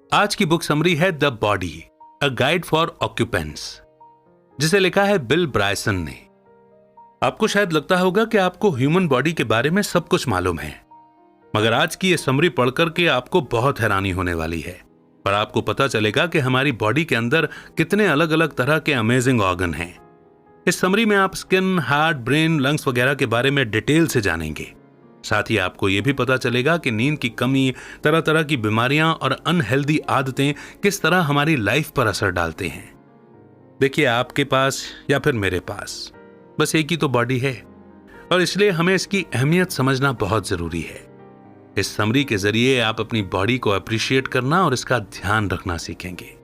आज की book summary है the body, a guide for occupants, जिसे लिखा है बिल ब्रायसन ने। आपको शायद लगता होगा कि आपको ह्यूमन बॉडी के बारे में सब कुछ मालूम है, मगर आज की यह समरी पढ़कर के आपको बहुत हैरानी होने वाली है। पर आपको पता चलेगा कि हमारी बॉडी के अंदर कितने अलग अलग तरह के अमेजिंग ऑर्गन हैं। इस समरी में आप स्किन, हार्ट, ब्रेन, लंग्स वगैरह के बारे में डिटेल से जानेंगे। साथ ही आपको यह भी पता चलेगा कि नींद की कमी, तरह तरह की बीमारियां और अनहेल्दी आदतें किस तरह हमारी लाइफ पर असर डालते हैं। देखिए, आपके पास या फिर मेरे पास बस एक ही तो बॉडी है, और इसलिए हमें इसकी अहमियत समझना बहुत जरूरी है। इस समरी के जरिए आप अपनी बॉडी को अप्रिशिएट करना और इसका ध्यान रखना सीखेंगे।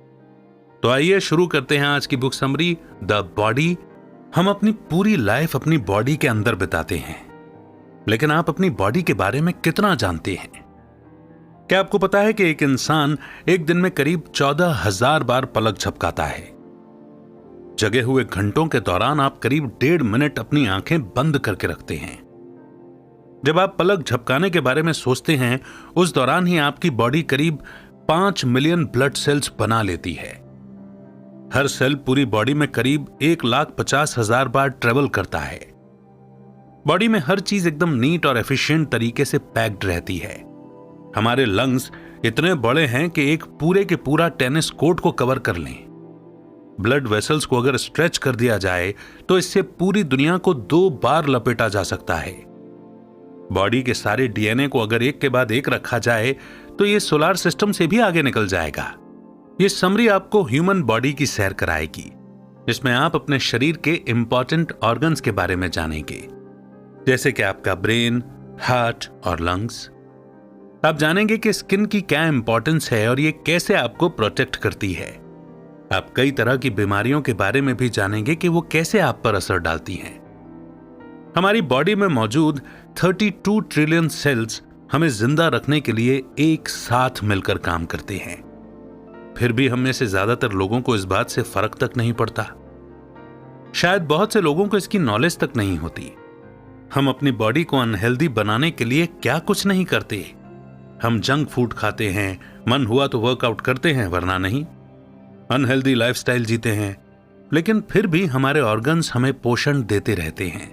तो आइए शुरू करते हैं आज की बुक समरी द बॉडी। हम अपनी पूरी लाइफ अपनी बॉडी के अंदर बिताते हैं, लेकिन आप अपनी बॉडी के बारे में कितना जानते हैं? क्या आपको पता है कि एक इंसान एक दिन में करीब 14,000 बार पलक झपकाता है? जगे हुए घंटों के दौरान आप करीब 1.5 मिनट अपनी आंखें बंद करके रखते हैं। जब आप पलक झपकाने के बारे में सोचते हैं, उस दौरान ही आपकी बॉडी करीब 5 मिलियन ब्लड सेल्स बना लेती है। हर सेल पूरी बॉडी में करीब 1,50,000 बार ट्रेवल करता है। बॉडी में हर चीज एकदम नीट और एफिशिएंट तरीके से पैक्ड रहती है। हमारे लंग्स इतने बड़े हैं कि एक पूरे के पूरा टेनिस कोर्ट को कवर कर लें। ब्लड वेसल्स को अगर स्ट्रेच कर दिया जाए तो इससे पूरी दुनिया को 2 बार लपेटा जा सकता है। बॉडी के सारे डीएनए को अगर एक के बाद एक रखा जाए तो यह सोलर सिस्टम से भी आगे निकल जाएगा। यह समरी आपको ह्यूमन बॉडी की सैर कराएगी, जिसमें आप अपने शरीर के इंपॉर्टेंट ऑर्गन्स के बारे में जानेंगे, जैसे कि आपका ब्रेन, हार्ट और लंग्स। आप जानेंगे कि स्किन की क्या इंपॉर्टेंस है और ये कैसे आपको प्रोटेक्ट करती है। आप कई तरह की बीमारियों के बारे में भी जानेंगे कि वो कैसे आप पर असर डालती हैं। हमारी बॉडी में मौजूद 32 ट्रिलियन सेल्स हमें जिंदा रखने के लिए एक साथ मिलकर काम करते हैं। फिर भी हम में से ज्यादातर लोगों को इस बात से फर्क तक नहीं पड़ता। शायद बहुत से लोगों को इसकी नॉलेज तक नहीं होती। हम अपनी बॉडी को अनहेल्दी बनाने के लिए क्या कुछ नहीं करते। हम जंक फूड खाते हैं, मन हुआ तो वर्कआउट करते हैं, वरना नहीं। अनहेल्दी लाइफस्टाइल जीते हैं, लेकिन फिर भी हमारे ऑर्गन्स हमें पोषण देते रहते हैं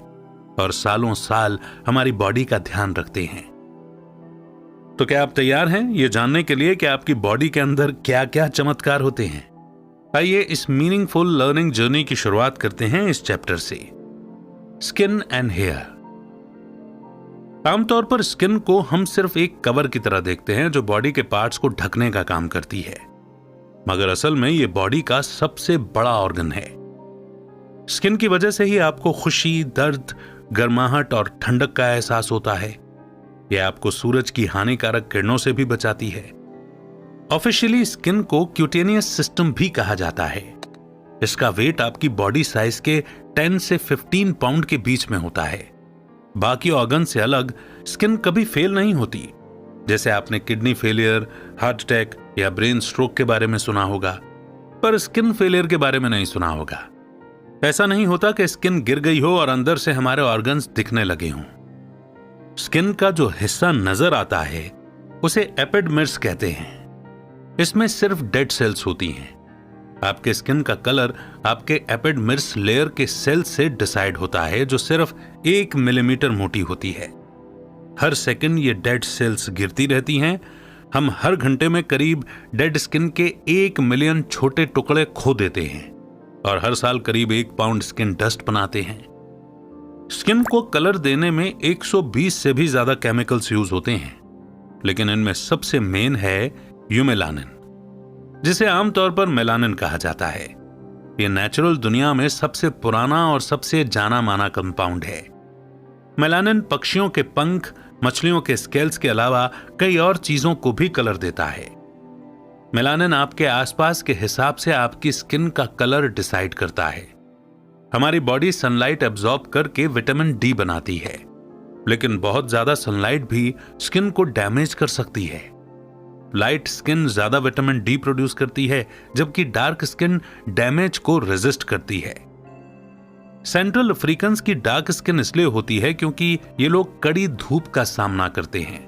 और सालों साल हमारी बॉडी का ध्यान रखते हैं। तो क्या आप तैयार हैं यह जानने के लिए कि आपकी बॉडी के अंदर क्या क्या चमत्कार होते हैं? आइए इस मीनिंगफुल लर्निंग जर्नी की शुरुआत करते हैं इस चैप्टर से, स्किन एंड हेयर। आमतौर पर स्किन को हम सिर्फ एक कवर की तरह देखते हैं जो बॉडी के पार्ट्स को ढकने का काम करती है, मगर असल में यह बॉडी का सबसे बड़ा ऑर्गन है। स्किन की वजह से ही आपको खुशी, दर्द, गर्माहट और ठंडक का एहसास होता है। यह आपको सूरज की हानिकारक किरणों से भी बचाती है। ऑफिशियली स्किन को क्यूटेनियस सिस्टम भी कहा जाता है। इसका वेट आपकी बॉडी साइज के 10 से 15 पाउंड के बीच में होता है। बाकी ऑर्गन से अलग स्किन कभी फेल नहीं होती, जैसे आपने किडनी फेलियर, हार्ट अटैक या ब्रेन स्ट्रोक के बारे में सुना होगा, पर स्किन फेलियर के बारे में नहीं सुना होगा। ऐसा नहीं होता कि स्किन गिर गई हो और अंदर से हमारे ऑर्गन्स दिखने लगे हों। स्किन का जो हिस्सा नजर आता है उसे एपिडर्मिस कहते हैं। इसमें सिर्फ डेड सेल्स होती हैं। आपके स्किन का कलर आपके एपिडर्मिस लेयर के सेल से डिसाइड होता है, जो सिर्फ 1 मिलीमीटर मोटी होती है। हर सेकंड ये डेड सेल्स गिरती रहती हैं। हम हर घंटे में करीब डेड स्किन के 1 मिलियन छोटे टुकड़े खो देते हैं और हर साल करीब 1 पाउंड स्किन डस्ट बनाते हैं। स्किन को कलर देने में 120 से भी ज्यादा केमिकल्स यूज होते हैं, लेकिन इनमें सबसे मेन है यूमेलानिन, जिसे आमतौर पर मेलानिन कहा जाता है। यह नेचुरल दुनिया में सबसे पुराना और सबसे जाना माना कंपाउंड है। मेलानिन पक्षियों के पंख, मछलियों के स्केल्स के अलावा कई और चीजों को भी कलर देता है। मेलानिन आपके आसपास के हिसाब से आपकी स्किन का कलर डिसाइड करता है। हमारी बॉडी सनलाइट एब्जॉर्ब करके विटामिन डी बनाती है, लेकिन बहुत ज्यादा सनलाइट भी स्किन को डैमेज कर सकती है। लाइट स्किन ज्यादा विटामिन डी प्रोड्यूस करती है, जबकि डार्क स्किन डैमेज को रेजिस्ट करती है। सेंट्रल अफ्रीकन्स की डार्क स्किन इसलिए होती है क्योंकि ये लोग कड़ी धूप का सामना करते हैं।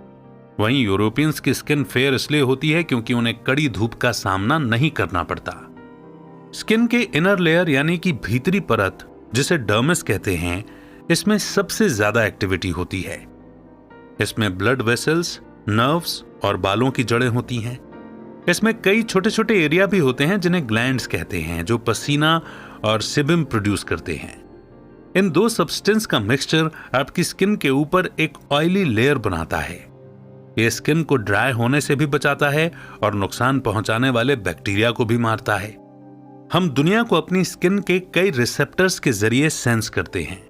वहीं यूरोपियंस की स्किन फेयर इसलिए होती है क्योंकि उन्हें कड़ी धूप का सामना नहीं करना पड़ता। स्किन के इनर लेयर यानी कि भीतरी परत, जिसे डर्मिस कहते हैं, इसमें सबसे ज्यादा एक्टिविटी होती है। इसमें ब्लड वेसल्स, नर्व्स और बालों की जड़ें होती हैं। इसमें कई छोटे छोटे एरिया भी होते हैं जिन्हें ग्लैंड्स कहते हैं, जो पसीना और सिबिम प्रोड्यूस करते हैं। इन दो सब्सटेंस का मिक्सचर आपकी स्किन के ऊपर एक ऑयली लेयर बनाता है। यह स्किन को ड्राई होने से भी बचाता है और नुकसान पहुंचाने वाले बैक्टीरिया को भी मारता है। हम दुनिया को अपनी स्किन के कई रिसेप्टर्स के जरिए सेंस करते हैं।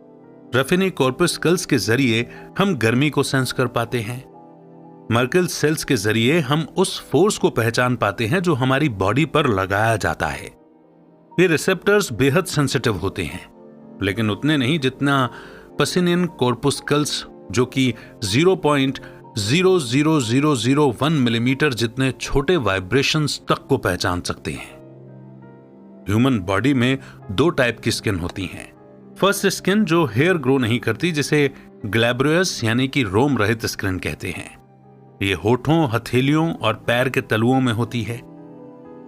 रफिनी कॉर्पस्कल्स के जरिए हम गर्मी को सेंस कर पाते हैं। मर्कल सेल्स के जरिए हम उस फोर्स को पहचान पाते हैं जो हमारी बॉडी पर लगाया जाता है। ये रिसेप्टर्स बेहद सेंसिटिव होते हैं, लेकिन उतने नहीं जितना पसिनियन कॉर्पस्कल्स, जो कि 0.00001 मिलीमीटर जितने छोटे वाइब्रेशंस तक को पहचान सकते हैं। ह्यूमन बॉडी में दो टाइप की स्किन होती हैं। फर्स्ट स्किन जो हेयर ग्रो नहीं करती, जिसे ग्लैब्रियस यानी कि रोम रहित स्किन कहते हैं। ये होठों, हथेलियों और पैर के तलुओं में होती है।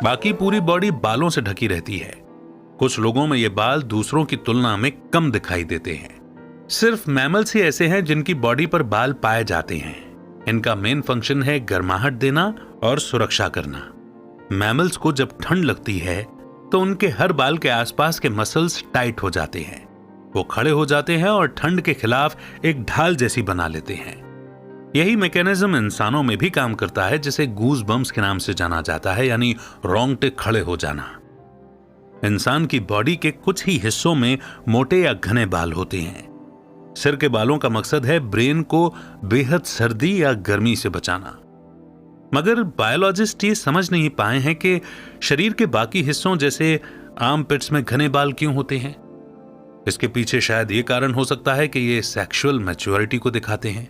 बाकी पूरी बॉडी बालों से ढकी रहती है। कुछ लोगों में ये बाल दूसरों की तुलना में कम दिखाई देते हैं। सिर्फ मैमल्स ही ऐसे हैं जिनकी बॉडी पर बाल पाए जाते हैं। इनका मेन फंक्शन है गर्माहट देना और सुरक्षा करना। मैमल्स को जब ठंड लगती है तो उनके हर बाल के आसपास के मसल्स टाइट हो जाते हैं। वो खड़े हो जाते हैं और ठंड के खिलाफ एक ढाल जैसी बना लेते हैं। यही मैकेनिज्म इंसानों में भी काम करता है, जिसे गूज बम्स के नाम से जाना जाता है, यानी रोंगटे खड़े हो जाना। इंसान की बॉडी के कुछ ही हिस्सों में मोटे या घने बाल होते हैं। सिर के बालों का मकसद है ब्रेन को बेहद सर्दी या गर्मी से बचाना। मगर बायोलॉजिस्ट ये समझ नहीं पाए हैं कि शरीर के बाकी हिस्सों जैसे आर्मपिट्स में घने बाल क्यों होते हैं। इसके पीछे शायद ये कारण हो सकता है कि ये सेक्सुअल मैच्योरिटी को दिखाते हैं।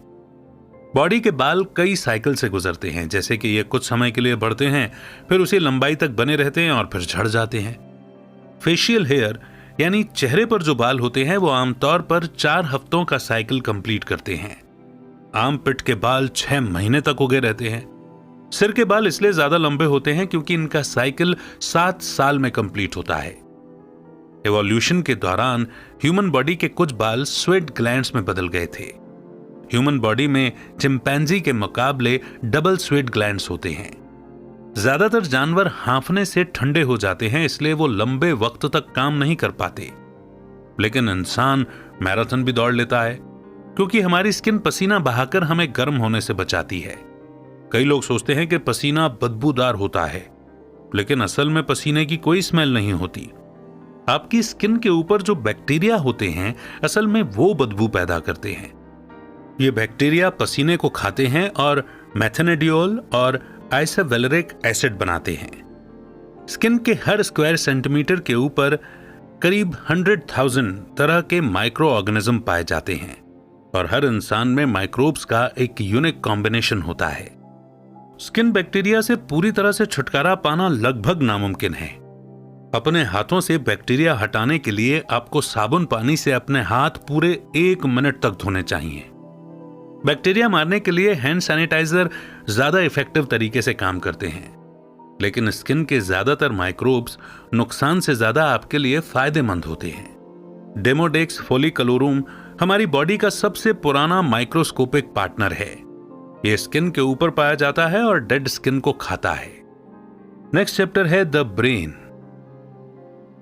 बॉडी के बाल कई साइकिल से गुजरते हैं, जैसे कि ये कुछ समय के लिए बढ़ते हैं, फिर उसी लंबाई तक बने रहते हैं और फिर झड़ जाते हैं। फेशियल हेयर यानी चेहरे पर जो बाल होते हैं वो आमतौर पर 4 हफ्तों का साइकिल कंप्लीट करते हैं। आर्मपिट के बाल 6 महीने तक उगे रहते हैं। सिर के बाल इसलिए ज्यादा लंबे होते हैं क्योंकि इनका साइकिल 7 साल में कंप्लीट होता है। एवोल्यूशन के दौरान ह्यूमन बॉडी के कुछ बाल स्वेट ग्लैंड्स में बदल गए थे। ह्यूमन बॉडी में चिंपैंजी के मुकाबले डबल स्वेट ग्लैंड्स होते हैं। ज्यादातर जानवर हांफने से ठंडे हो जाते हैं, इसलिए वो लंबे वक्त तक काम नहीं कर पाते। लेकिन इंसान मैराथन भी दौड़ लेता है क्योंकि हमारी स्किन पसीना बहाकर हमें गर्म होने से बचाती है। कई लोग सोचते हैं कि पसीना बदबूदार होता है, लेकिन असल में पसीने की कोई स्मेल नहीं होती। आपकी स्किन के ऊपर जो बैक्टीरिया होते हैं असल में वो बदबू पैदा करते हैं। ये बैक्टीरिया पसीने को खाते हैं और मेथेनेडियोल और आइसोवेलेरिक एसिड बनाते हैं। स्किन के हर स्क्वायर सेंटीमीटर के ऊपर करीब 100,000 तरह के माइक्रो ऑर्गेनिज्म पाए जाते हैं और हर इंसान में माइक्रोब्स का एक यूनिक कॉम्बिनेशन होता है। स्किन बैक्टीरिया से पूरी तरह से छुटकारा पाना लगभग नामुमकिन है। अपने हाथों से बैक्टीरिया हटाने के लिए आपको साबुन पानी से अपने हाथ पूरे 1 मिनट तक धोने चाहिए। बैक्टीरिया मारने के लिए हैंड सैनिटाइजर ज्यादा इफेक्टिव तरीके से काम करते हैं, लेकिन स्किन के ज्यादातर माइक्रोब्स नुकसान से ज्यादा आपके लिए फायदेमंद होते हैं। डेमोडेक्स फोलिकलोरुम हमारी बॉडी का सबसे पुराना माइक्रोस्कोपिक पार्टनर है। यह स्किन के ऊपर पाया जाता है और डेड स्किन को खाता है। नेक्स्ट चैप्टर है द ब्रेन।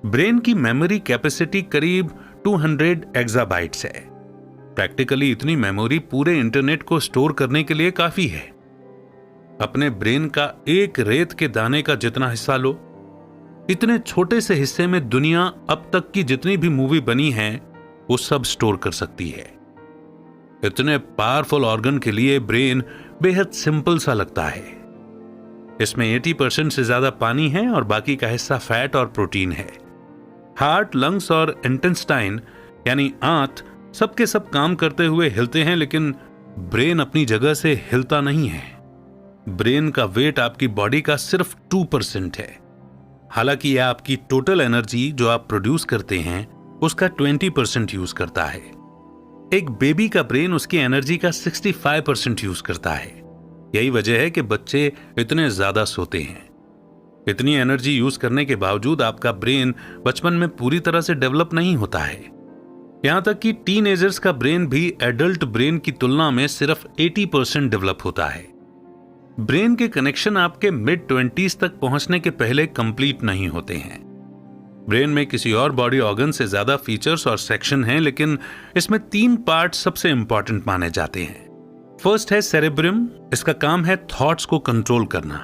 ब्रेन की मेमोरी कैपेसिटी करीब 200 एक्साबाइट्स है। प्रैक्टिकली इतनी मेमोरी पूरे इंटरनेट को स्टोर करने के लिए काफी है। अपने ब्रेन का एक रेत के दाने का जितना हिस्सा लो, इतने छोटे से हिस्से में दुनिया अब तक की जितनी भी मूवी बनी है वो सब स्टोर कर सकती है। इतने पावरफुल ऑर्गन के लिए ब्रेन बेहद सिंपल सा लगता है। इसमें 80% से ज्यादा पानी है और बाकी का हिस्सा फैट और प्रोटीन है। हार्ट, लंग्स और इंटेस्टाइन यानी आंत सबके सब काम करते हुए हिलते हैं, लेकिन ब्रेन अपनी जगह से हिलता नहीं है। ब्रेन का वेट आपकी बॉडी का सिर्फ 2% है। हालांकि यह आपकी टोटल एनर्जी जो आप प्रोड्यूस करते हैं उसका 20% यूज करता है। एक बेबी का ब्रेन उसकी एनर्जी का 65% यूज करता है। यही वजह है कि बच्चे इतने ज्यादा सोते हैं। इतनी एनर्जी यूज करने के बावजूद आपका ब्रेन बचपन में पूरी तरह से डेवलप नहीं होता है। यहां तक कि टीनेजर्स का ब्रेन भी एडल्ट ब्रेन की तुलना में सिर्फ 80% डेवलप होता है। ब्रेन के कनेक्शन आपके मिड 20s तक पहुंचने के पहले कंप्लीट नहीं होते हैं। ब्रेन में किसी और बॉडी ऑर्गन से ज्यादा फीचर्स और सेक्शन हैं, लेकिन इसमें 3 पार्ट सबसे इंपॉर्टेंट माने जाते हैं। फर्स्ट है सेरेब्रम। इसका काम है थॉट्स को कंट्रोल करना,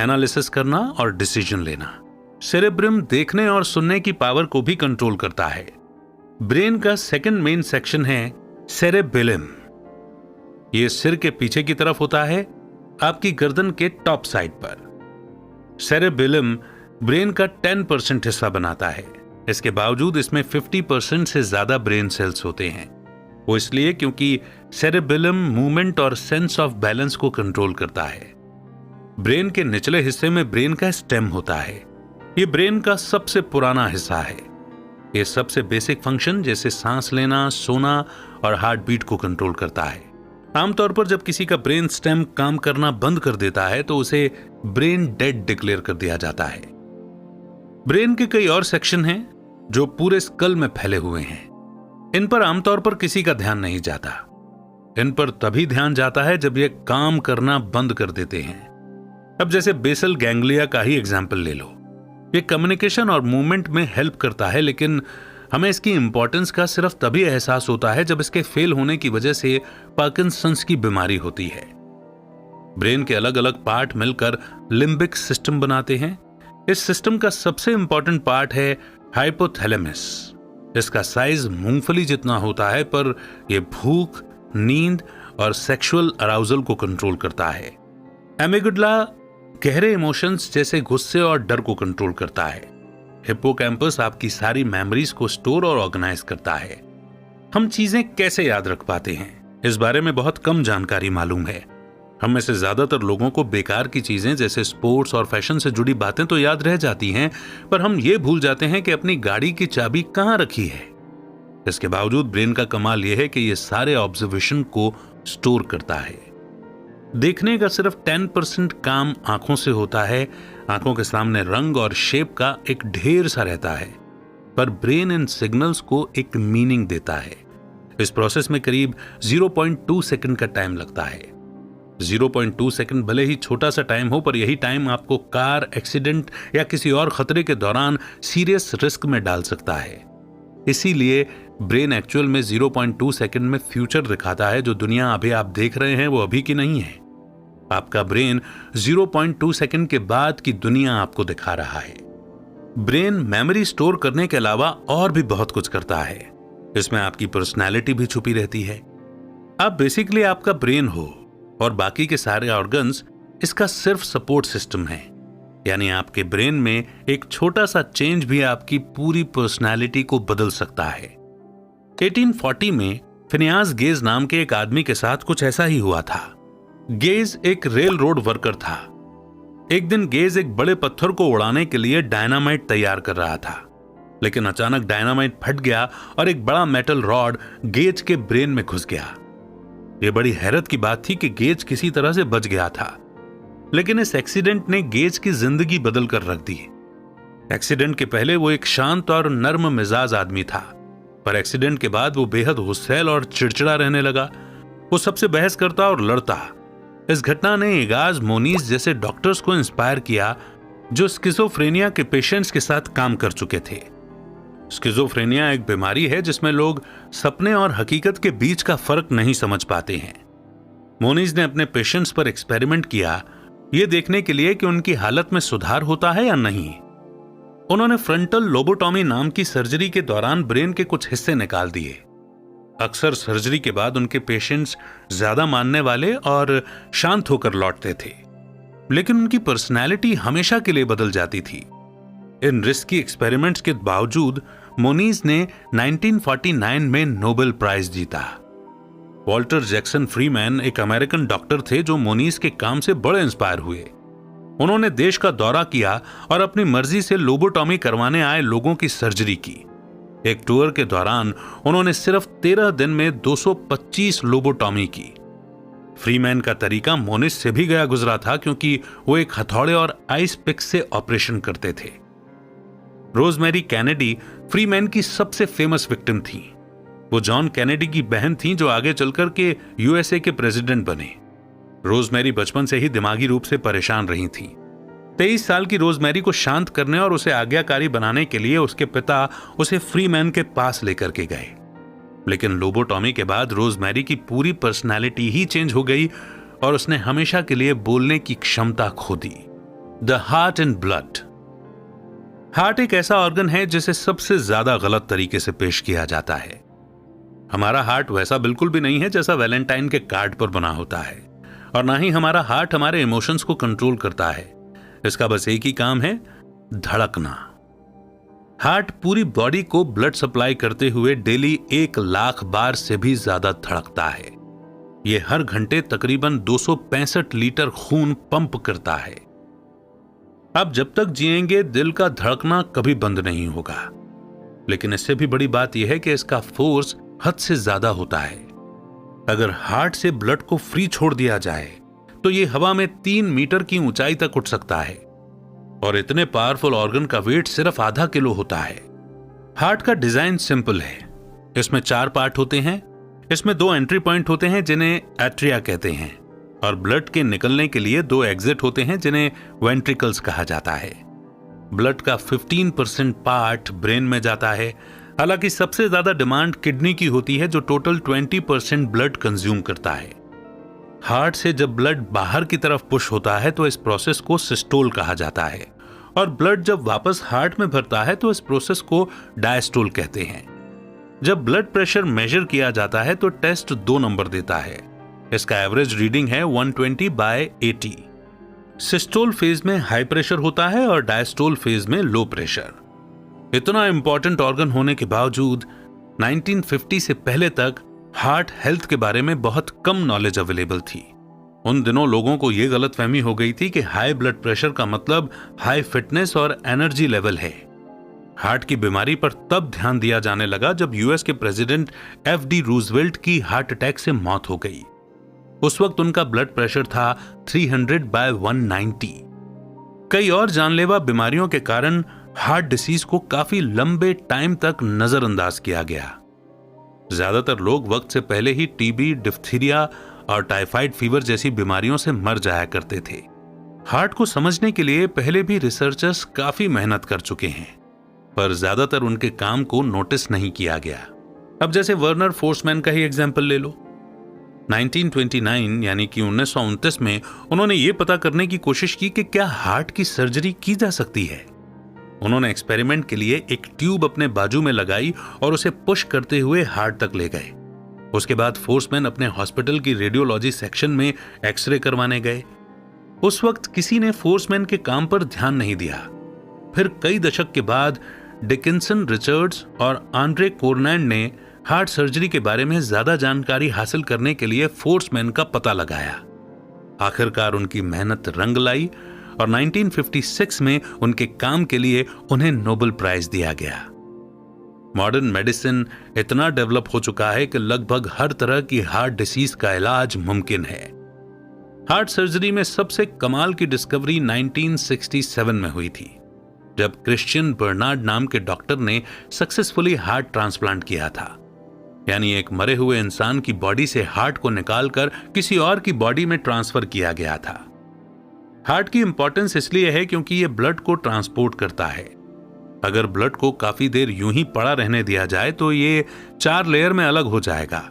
एनालिसिस करना और डिसीजन लेना। सेरेब्रम देखने और सुनने की पावर को भी कंट्रोल करता है। ब्रेन का सेकंड मेन सेक्शन है सेरेबेलम। यह सिर के पीछे की तरफ होता है, आपकी गर्दन के टॉप साइड पर। सेरेबेलम ब्रेन का 10% हिस्सा बनाता है। इसके बावजूद इसमें 50% से ज्यादा ब्रेन सेल्स होते हैं। वो इसलिए क्योंकि सेरेबेलम मूवमेंट और सेंस ऑफ बैलेंस को कंट्रोल करता है। ब्रेन के निचले हिस्से में ब्रेन का स्टेम होता है। ये ब्रेन का सबसे पुराना हिस्सा है। ये सबसे बेसिक फंक्शन जैसे सांस लेना, सोना और हार्ट बीट को कंट्रोल करता है। आमतौर पर जब किसी का ब्रेन स्टेम काम करना बंद कर देता है तो उसे ब्रेन डेड डिक्लेयर कर दिया जाता है। ब्रेन के कई और सेक्शन हैं जो पूरे स्कल में फैले हुए हैं। इन पर आमतौर पर किसी का ध्यान नहीं जाता। इन पर तभी ध्यान जाता है जब ये काम करना बंद कर देते हैं। अब जैसे बेसल गैंग्लिया का ही एग्जाम्पल ले लो। ये कम्युनिकेशन और मूवमेंट में हेल्प करता है, लेकिन हमें इसकी इंपॉर्टेंस का सिर्फ तभी एहसास होता है जब इसके फेल होने की वजह से पार्किंसंस की बीमारी होती है। ब्रेन के अलग अलग पार्ट मिलकर लिम्बिक सिस्टम बनाते हैं। इस सिस्टम का सबसे इंपॉर्टेंट पार्ट है हाइपोथैलेमस। इसका साइज मूंगफली जितना होता है, पर यह भूख, नींद और सेक्सुअल अराउजल को कंट्रोल करता है। एमिगडाला गहरे इमोशंस जैसे गुस्से और डर को कंट्रोल करता है। हिप्पोकैम्पस आपकी सारी मेमोरीज को स्टोर और ऑर्गेनाइज करता है। हम चीजें कैसे याद रख पाते हैं, इस बारे में बहुत कम जानकारी मालूम है। हम में से ज्यादातर लोगों को बेकार की चीजें जैसे स्पोर्ट्स और फैशन से जुड़ी बातें तो याद रह जाती हैं, पर हम ये भूल जाते हैं कि अपनी गाड़ी की चाबी कहां रखी है। इसके बावजूद ब्रेन का कमाल यह है कि यह सारे ऑब्जर्वेशन को स्टोर करता है। देखने का सिर्फ 10% काम आंखों से होता है। आंखों के सामने रंग और शेप का एक ढेर सा रहता है, पर ब्रेन इन सिग्नल्स को एक मीनिंग देता है। इस प्रोसेस में करीब 0.2 सेकंड का टाइम लगता है। 0.2 सेकंड भले ही छोटा सा टाइम हो, पर यही टाइम आपको कार एक्सीडेंट या किसी और खतरे के दौरान सीरियस रिस्क में डाल सकता है। इसीलिए ब्रेन एक्चुअल में 0.2 सेकंड में फ्यूचर दिखाता है। जो दुनिया अभी आप देख रहे हैं वो अभी की नहीं है। आपका ब्रेन 0.2 सेकंड के बाद की दुनिया आपको दिखा रहा है। ब्रेन मेमोरी स्टोर करने के अलावा और भी बहुत कुछ करता है। इसमें आपकी पर्सनैलिटी भी छुपी रहती है। आप बेसिकली आपका ब्रेन हो और बाकी के सारे ऑर्गन्स इसका सिर्फ सपोर्ट सिस्टम है। यानी आपके ब्रेन में एक छोटा सा चेंज भी आपकी पूरी पर्सनैलिटी को बदल सकता है। 1840 में फिनियास गेज नाम के एक आदमी के साथ कुछ ऐसा ही हुआ था। गेज एक रेल रोड वर्कर था। एक दिन गेज एक बड़े पत्थर को उड़ाने के लिए डायनामाइट तैयार कर रहा था, लेकिन अचानक डायनामाइट फट गया और एक बड़ा मेटल रॉड गेज के ब्रेन में घुस गया। यह बड़ी हैरत की बात थी कि गेज किसी तरह से बच गया था, लेकिन इस एक्सीडेंट ने गेज की जिंदगी बदल कर रख दी। एक्सीडेंट के पहले वो एक शांत और नर्म मिजाज आदमी था, पर एक्सीडेंट के बाद वो बेहद गुस्सैल और चिड़चिड़ा रहने लगा। वो सबसे बहस करता और लड़ता। इस घटना ने इगाज मोनीज जैसे डॉक्टर्स को इंस्पायर किया, जो स्किज़ोफ्रेनिया के पेशेंट्स के साथ काम कर चुके थे। स्किज़ोफ्रेनिया एक बीमारी है जिसमें लोग सपने और हकीकत के बीच का फर्क नहीं समझ पाते हैं। मोनीज ने अपने पेशेंट्स पर एक्सपेरिमेंट किया, यह देखने के लिए कि उनकी हालत में सुधार होता है या नहीं। उन्होंने फ्रंटल लोबोटॉमी नाम की सर्जरी के दौरान ब्रेन के कुछ हिस्से निकाल दिए। अक्सर सर्जरी के बाद उनके पेशेंट्स ज्यादा मानने वाले और शांत होकर लौटते थे, लेकिन उनकी पर्सनैलिटी हमेशा के लिए बदल जाती थी। इन रिस्की एक्सपेरिमेंट्स के बावजूद मोनीज ने 1949 में नोबेल प्राइज जीता। वॉल्टर जैक्सन फ्रीमैन एक अमेरिकन डॉक्टर थे जो मोनीज के काम से बड़े इंस्पायर हुए। उन्होंने देश का दौरा किया और अपनी मर्जी से लोबोटॉमी करवाने आए लोगों की सर्जरी की। एक टूर के दौरान उन्होंने सिर्फ 13 दिन में 225 लोबोटॉमी की। फ्रीमैन का तरीका मोनिस से भी गया गुजरा था, क्योंकि वो एक हथौड़े और आइस पिक से ऑपरेशन करते थे। रोजमेरी कैनेडी फ्रीमैन की सबसे फेमस विक्टिम थी। वो जॉन कैनेडी की बहन थी, जो आगे चलकर के यूएसए के प्रेसिडेंट बने। रोजमेरी बचपन से ही दिमागी रूप से परेशान रही थी। 23 साल की रोजमेरी को शांत करने और उसे आज्ञाकारी बनाने के लिए उसके पिता उसे फ्रीमैन के पास लेकर के गए। लेकिन लोबोटॉमी के बाद रोजमेरी की पूरी पर्सनालिटी ही चेंज हो गई और उसने हमेशा के लिए बोलने की क्षमता खो दी। The heart and blood. Heart एक ऐसा ऑर्गन है जिसे सबसे ज्यादा गलत तरीके से पेश किया जाता है। हमारा हार्ट वैसा बिल्कुल भी नहीं है जैसा वैलेंटाइन के कार्ड पर बना होता है, और ना ही हमारा हार्ट हमारे इमोशंस को कंट्रोल करता है। इसका बस एक ही काम है, धड़कना। हार्ट पूरी बॉडी को ब्लड सप्लाई करते हुए डेली 1 लाख बार से भी ज्यादा धड़कता है। यह हर घंटे तकरीबन 265 लीटर खून पंप करता है। आप जब तक जिएंगे दिल का धड़कना कभी बंद नहीं होगा। लेकिन इससे भी बड़ी बात यह है कि इसका फोर्स हद से ज्यादा होता है। अगर हार्ट से ब्लड को फ्री छोड़ दिया जाए तो यह हवा में 3 मीटर की ऊंचाई तक उठ सकता है, और इतने पावरफुल ऑर्गन का वेट सिर्फ आधा किलो होता है। हार्ट का डिजाइन सिंपल है। इसमें 4 पार्ट होते हैं। इसमें 2 एंट्री पॉइंट होते हैं जिन्हें एट्रिया कहते हैं, और ब्लड के निकलने के लिए 2 एग्जिट होते हैं जिन्हें वेंट्रिकल्स कहा जाता है। ब्लड का 15% पार्ट ब्रेन में जाता है। हालांकि सबसे ज्यादा डिमांड किडनी की होती है, जो टोटल 20% ब्लड कंज्यूम करता है। हार्ट से जब ब्लड बाहर की तरफ पुश होता है तो इस प्रोसेस को सिस्टोल कहा जाता है, और ब्लड जब वापस हार्ट में भरता है तो इस प्रोसेस को डायस्टोल कहते हैं। जब ब्लड प्रेशर मेजर किया जाता है तो टेस्ट 2 नंबर देता है। इसका एवरेज रीडिंग है 120/80। सिस्टोल फेज में हाई प्रेशर होता है और डायस्टोल फेज में लो प्रेशर। इतना इंपॉर्टेंट ऑर्गन होने के बावजूद 1950 से पहले तक हार्ट हेल्थ के बारे में बहुत कम नॉलेज अवेलेबल थी। उन दिनों लोगों को यह गलतफहमी हो गई थी कि हाई ब्लड प्रेशर का मतलब हाई फिटनेस और एनर्जी लेवल है। हार्ट की बीमारी पर तब ध्यान दिया जाने लगा जब यूएस के प्रेसिडेंट एफ.डी. रूजवेल्ट की हार्ट अटैक से मौत हो गई। उस वक्त उनका ब्लड प्रेशर था 300/190। कई और जानलेवा बीमारियों के कारण हार्ट डिसीज को काफी लंबे टाइम तक नजरअंदाज किया गया। ज्यादातर लोग वक्त से पहले ही टीबी, डिप्थीरिया और टाइफाइड फीवर जैसी बीमारियों से मर जाया करते थे। हार्ट को समझने के लिए पहले भी रिसर्चर्स काफी मेहनत कर चुके हैं, पर ज्यादातर उनके काम को नोटिस नहीं किया गया। अब जैसे वर्नर फोर्समैन का ही एग्जाम्पल ले लो। 1929 यानी कि 1929 में उन्होंने ये पता करने की कोशिश की कि क्या हार्ट की सर्जरी की जा सकती है। उन्होंने एक्सपेरिमेंट के लिए एक ट्यूब अपने बाजू में लगाई और उसे पुश करते हुए हार्ट तक ले गए। उसके बाद फोर्समैन अपने हॉस्पिटल की रेडियोलॉजी सेक्शन में एक्सरे करवाने गए। उस वक्त किसी ने फोर्समैन के काम पर ध्यान नहीं दिया। फिर कई दशक के बाद डिकिंसन रिचर्ड्स और आंड्रे कोरनैंड ने हार्ट सर्जरी के बारे में ज्यादा जानकारी हासिल करने के लिए फोर्समैन का पता लगाया। आखिरकार उनकी मेहनत रंग लाई और 1956 में उनके काम के लिए उन्हें नोबेल प्राइज दिया गया। मॉडर्न मेडिसिन इतना डेवलप हो चुका है कि लगभग हर तरह की हार्ट डिसीज का इलाज मुमकिन है। हार्ट सर्जरी में सबसे कमाल की डिस्कवरी 1967 में हुई थी, जब क्रिश्चियन बर्नार्ड नाम के डॉक्टर ने सक्सेसफुली हार्ट ट्रांसप्लांट किया था। यानी एक मरे हुए इंसान की बॉडी से हार्ट को निकालकर किसी और की बॉडी में ट्रांसफर किया गया था। हार्ट की इंपॉर्टेंस इसलिए है क्योंकि यह ब्लड को ट्रांसपोर्ट करता है। अगर ब्लड को काफी देर यूं ही पड़ा रहने दिया जाए तो ये 4 लेयर में अलग हो जाएगा।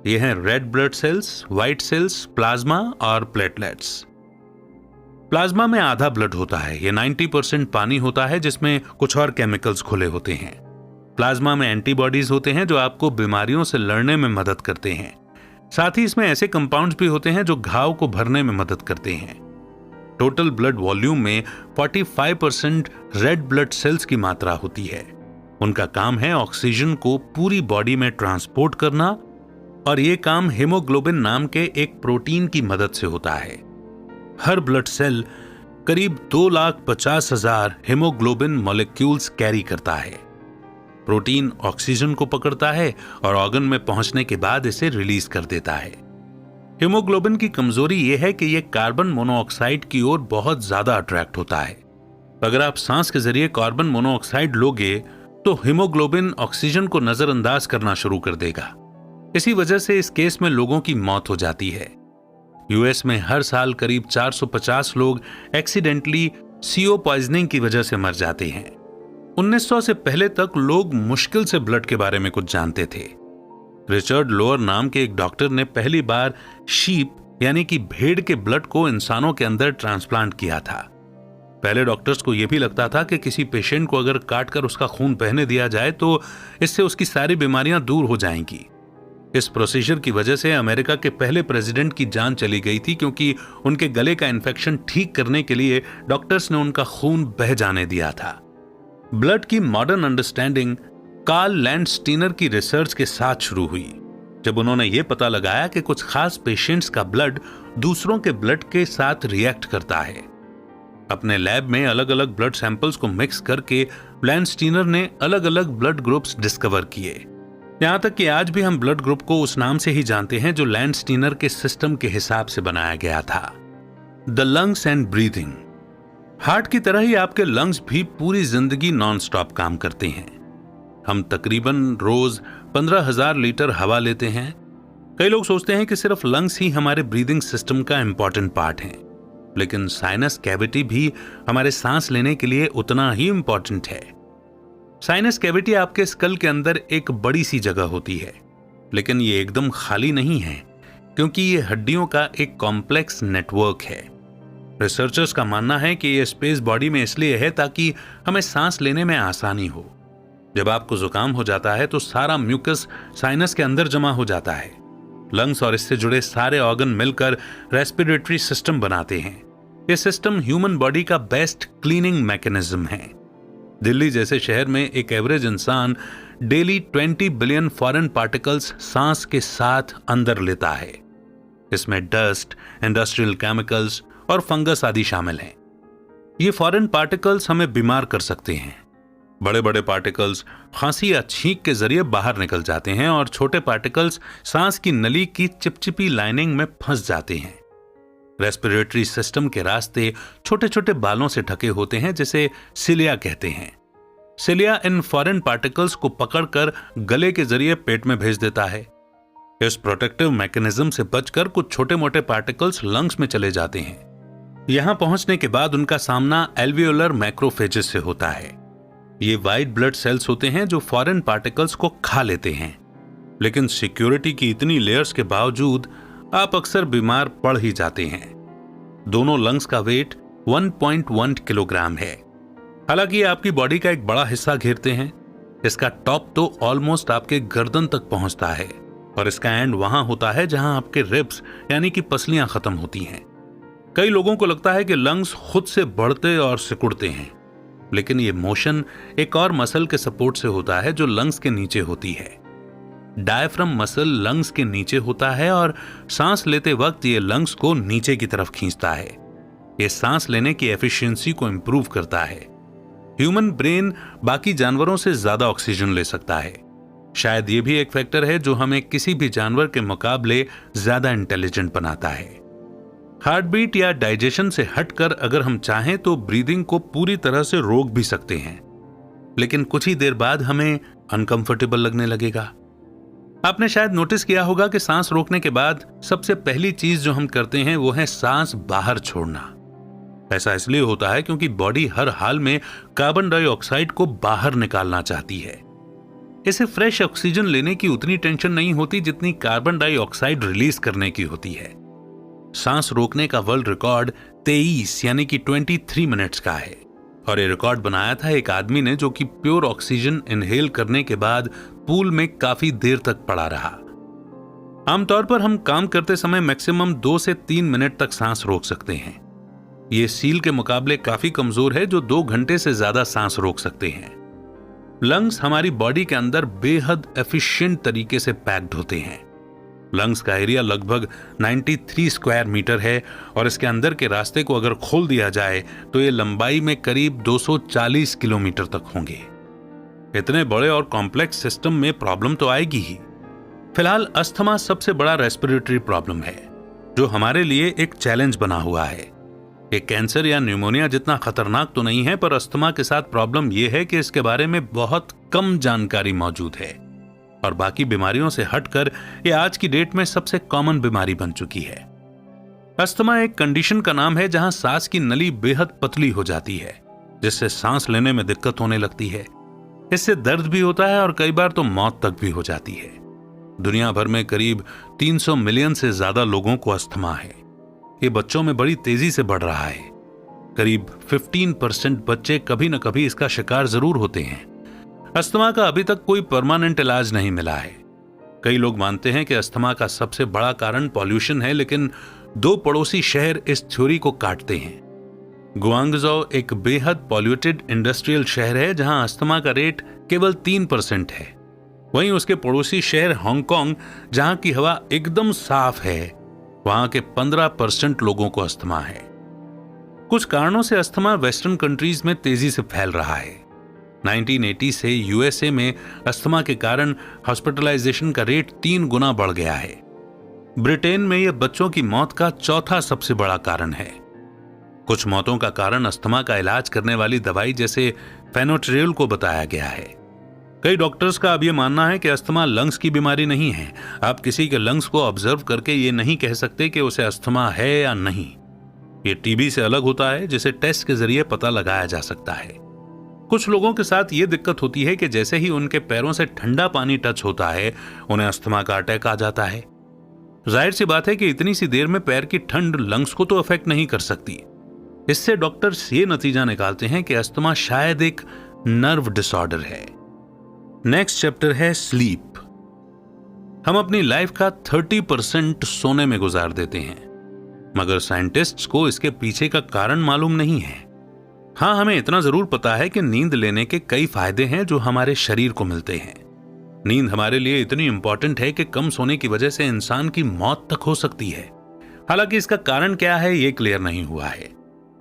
ये हैं red blood cells, white cells, plasma और प्लेटलेट्स। प्लाज्मा में आधा ब्लड होता है। ये 90% पानी होता है जिसमें कुछ और केमिकल्स घुले होते हैं। प्लाज्मा में एंटीबॉडीज होते हैं जो आपको बीमारियों से लड़ने में मदद करते हैं। साथ ही इसमें ऐसे कंपाउंड्स भी होते हैं जो घाव को भरने में मदद करते हैं। टोटल ब्लड वॉल्यूम में 45% रेड ब्लड सेल्स की मात्रा होती है। उनका काम है ऑक्सीजन को पूरी बॉडी में ट्रांसपोर्ट करना, और यह काम हीमोग्लोबिन नाम के एक प्रोटीन की मदद से होता है। हर ब्लड सेल करीब 2,50,000 हीमोग्लोबिन मॉलिक्यूल्स कैरी करता है। प्रोटीन ऑक्सीजन को पकड़ता है और ऑर्गन में पहुंचने के बाद इसे रिलीज कर देता है। हीमोग्लोबिन की कमजोरी यह है कि यह कार्बन मोनोऑक्साइड की ओर बहुत ज्यादा अट्रैक्ट होता है। अगर आप सांस के जरिए कार्बन मोनोऑक्साइड लोगे तो हीमोग्लोबिन ऑक्सीजन को नजरअंदाज करना शुरू कर देगा। इसी वजह से इस केस में लोगों की मौत हो जाती है। यूएस में हर साल करीब 450 लोग एक्सीडेंटली CO पॉइजनिंग की वजह से मर जाते हैं। 1900 से पहले तक लोग मुश्किल से ब्लड के बारे में कुछ जानते थे। रिचर्ड लोअर नाम के एक डॉक्टर ने पहली बार शीप यानी कि भेड़ के ब्लड को इंसानों के अंदर ट्रांसप्लांट किया था। पहले डॉक्टर्स को यह भी लगता था कि किसी पेशेंट को अगर काटकर उसका खून बहने दिया जाए तो इससे उसकी सारी बीमारियां दूर हो जाएंगी। इस प्रोसीजर की वजह से अमेरिका के पहले प्रेसिडेंट की जान चली गई थी, क्योंकि उनके गले का इन्फेक्शन ठीक करने के लिए डॉक्टर्स ने उनका खून बह जाने दिया था। ब्लड की मॉडर्न अंडरस्टैंडिंग कार्ल लैंडस्टीनर की रिसर्च के साथ शुरू हुई, जब उन्होंने यह पता लगाया कि कुछ खास पेशेंट्स का ब्लड दूसरों के ब्लड के साथ रिएक्ट करता है। अपने लैब में अलग अलग ब्लड सैंपल्स को मिक्स करके लैंडस्टीनर ने अलग अलग ब्लड ग्रुप्स डिस्कवर किए। यहां तक कि आज भी हम ब्लड ग्रुप को उस नाम से ही जानते हैं जो लैंडस्टीनर के सिस्टम के हिसाब से बनाया गया था, the lungs and breathing. Heart की तरह ही आपके लंग्स भी पूरी जिंदगी नॉन स्टॉप काम करते हैं। हम तकरीबन रोज 15,000 लीटर हवा लेते हैं। कई लोग सोचते हैं कि सिर्फ लंग्स ही हमारे ब्रीदिंग सिस्टम का इंपॉर्टेंट पार्ट है, लेकिन साइनस कैविटी भी हमारे सांस लेने के लिए उतना ही इंपॉर्टेंट है। साइनस कैविटी आपके स्कल के अंदर एक बड़ी सी जगह होती है, लेकिन ये एकदम खाली नहीं है, क्योंकि ये हड्डियों का एक कॉम्प्लेक्स नेटवर्क है। रिसर्चर्स का मानना है कि ये स्पेस बॉडी में इसलिए है ताकि हमें सांस लेने में आसानी हो। जब आपको जुकाम हो जाता है तो सारा म्यूकस साइनस के अंदर जमा हो जाता है। लंग्स और इससे जुड़े सारे ऑर्गन मिलकर रेस्पिरेटरी सिस्टम बनाते हैं। ये सिस्टम ह्यूमन बॉडी का बेस्ट क्लीनिंग मैकेनिज्म है। दिल्ली जैसे शहर में एक एवरेज इंसान डेली 20 बिलियन फॉरेन पार्टिकल्स सांस के साथ अंदर लेता है। इसमें डस्ट, इंडस्ट्रियल केमिकल्स और फंगस आदि शामिल हैं। ये फॉरेन पार्टिकल्स हमें बीमार कर सकते हैं। बड़े बड़े पार्टिकल्स खांसी या छींक के जरिए बाहर निकल जाते हैं और छोटे पार्टिकल्स सांस की नली की चिपचिपी लाइनिंग में फंस जाते हैं। रेस्पिरेटरी सिस्टम के रास्ते छोटे छोटे बालों से ढके होते हैं, जिसे सिलिया कहते हैं। सिलिया इन फॉरेन पार्टिकल्स को पकड़कर गले के जरिए पेट में भेज देता है। इस प्रोटेक्टिव मैकेनिज्म से बचकर कुछ छोटे मोटे पार्टिकल्स लंग्स में चले जाते हैं। यहां पहुंचने के बाद उनका सामना एल्वियोलर मैक्रोफेजेस से होता है। ये व्हाइट ब्लड सेल्स होते हैं जो फॉरेन पार्टिकल्स को खा लेते हैं, लेकिन सिक्योरिटी की इतनी लेयर्स के बावजूद आप अक्सर बीमार पड़ ही जाते हैं। दोनों लंग्स का वेट 1.1 किलोग्राम है। हालांकि ये आपकी बॉडी का एक बड़ा हिस्सा घेरते हैं। इसका टॉप तो ऑलमोस्ट आपके गर्दन तक पहुंचता है और इसका एंड वहां होता है जहां आपके रिब्स यानी कि पसलियां खत्म होती हैं। कई लोगों को लगता है कि लंग्स खुद से बढ़ते और सिकुड़ते हैं, लेकिन ये मोशन एक और मसल के सपोर्ट से होता है जो लंग्स के नीचे होती है। डायफ्राम मसल लंग्स के नीचे होता है और सांस लेते वक्त ये लंग्स को नीचे की तरफ खींचता है। ये सांस लेने की एफिशिएंसी को इंप्रूव करता है। ह्यूमन ब्रेन बाकी जानवरों से ज्यादा ऑक्सीजन ले सकता है। शायद ये भी एक फैक्टर है जो हमें किसी भी जानवर के मुकाबले ज्यादा इंटेलिजेंट बनाता है। हार्ट बीट या डाइजेशन से हटकर अगर हम चाहें तो ब्रीदिंग को पूरी तरह से रोक भी सकते हैं, लेकिन कुछ ही देर बाद हमें अनकंफर्टेबल लगने लगेगा। आपने शायद नोटिस किया होगा कि सांस रोकने के बाद सबसे पहली चीज जो हम करते हैं वो है सांस बाहर छोड़ना। ऐसा इसलिए होता है क्योंकि बॉडी हर हाल में कार्बन डाइऑक्साइड को बाहर निकालना चाहती है। इसे फ्रेश ऑक्सीजन लेने की उतनी टेंशन नहीं होती जितनी कार्बन डाइऑक्साइड रिलीज करने की होती है। सांस रोकने का वर्ल्ड रिकॉर्ड 23 यानी कि 23 मिनट्स का है और ये रिकॉर्ड बनाया था एक आदमी ने जो कि प्योर ऑक्सीजन इनहेल करने के बाद पूल में काफी देर तक पड़ा रहा। आमतौर पर हम काम करते समय मैक्सिमम 2 से 3 मिनट तक सांस रोक सकते हैं। ये सील के मुकाबले काफी कमजोर है जो 2 घंटे से ज्यादा सांस रोक सकते हैं। लंग्स हमारी बॉडी के अंदर बेहद एफिशिएंट तरीके से पैक्ड होते हैं। लंग्स का एरिया लगभग 93 स्क्वायर मीटर है और इसके अंदर के रास्ते को अगर खोल दिया जाए तो ये लंबाई में करीब 240 किलोमीटर तक होंगे। इतने बड़े और कॉम्प्लेक्स सिस्टम में प्रॉब्लम तो आएगी ही। फिलहाल अस्थमा सबसे बड़ा रेस्पिरेटरी प्रॉब्लम है। जो हमारे लिए एक चैलेंज बना हुआ है। ये कैंसर या न्यूमोनिया जितना खतरनाक तो नहीं है, पर अस्थमा के साथ प्रॉब्लम यह है कि इसके बारे में बहुत कम जानकारी मौजूद है और बाकी बीमारियों से हटकर ये आज की डेट में सबसे कॉमन बीमारी बन चुकी है। अस्थमा एक कंडीशन का नाम है जहां सांस की नली बेहद पतली हो जाती है, जिससे सांस लेने में दिक्कत होने लगती है। इससे दर्द भी होता है और कई बार तो मौत तक भी हो जाती है। दुनिया भर में करीब 300 मिलियन से ज्यादा लोगों को अस्थमा है। ये बच्चों में बड़ी तेजी से बढ़ रहा है। करीब 15% बच्चे कभी न कभी इसका शिकार जरूर होते हैं। अस्थमा का अभी तक कोई परमानेंट इलाज नहीं मिला है। कई लोग मानते हैं कि अस्थमा का सबसे बड़ा कारण पॉल्यूशन है, लेकिन 2 पड़ोसी शहर इस थ्योरी को काटते हैं। गुआंगझो एक बेहद पॉल्यूटेड इंडस्ट्रियल शहर है जहां अस्थमा का रेट केवल 3% है। वहीं उसके पड़ोसी शहर हांगकांग, जहां की हवा एकदम साफ है, वहां के 15% लोगों को अस्थमा है। कुछ कारणों से अस्थमा वेस्टर्न कंट्रीज में तेजी से फैल रहा है। 1980 से यूएसए में अस्थमा के कारण हॉस्पिटलाइजेशन का रेट 3 गुना बढ़ गया है। ब्रिटेन में यह बच्चों की मौत का 4था सबसे बड़ा कारण है। कुछ मौतों का कारण अस्थमा का इलाज करने वाली दवाई जैसे फेनोट्रिल को बताया गया है। कई डॉक्टर्स का अब यह मानना है कि अस्थमा लंग्स की बीमारी नहीं है। आप किसी के लंग्स को ऑब्जर्व करके ये नहीं कह सकते कि उसे अस्थमा है या नहीं। ये टीबी से अलग होता है, जिसे टेस्ट के जरिए पता लगाया जा सकता है। कुछ लोगों के साथ ये दिक्कत होती है कि जैसे ही उनके पैरों से ठंडा पानी टच होता है, उन्हें अस्थमा का अटैक आ जाता है। जाहिर सी बात है कि इतनी सी देर में पैर की ठंड लंग्स को तो अफेक्ट नहीं कर सकती। इससे डॉक्टर्स ये नतीजा निकालते हैं कि अस्थमा शायद एक नर्व डिसऑर्डर है। नेक्स्ट चैप्टर है स्लीप। हम अपनी लाइफ का 30% सोने में गुजार देते हैं, मगर साइंटिस्ट्स को इसके पीछे का कारण मालूम नहीं है। हाँ, हमें इतना जरूर पता है कि नींद लेने के कई फायदे हैं जो हमारे शरीर को मिलते हैं। नींद हमारे लिए इतनी इंपॉर्टेंट है कि कम सोने की वजह से इंसान की मौत तक हो सकती है। हालांकि इसका कारण क्या है ये क्लियर नहीं हुआ है।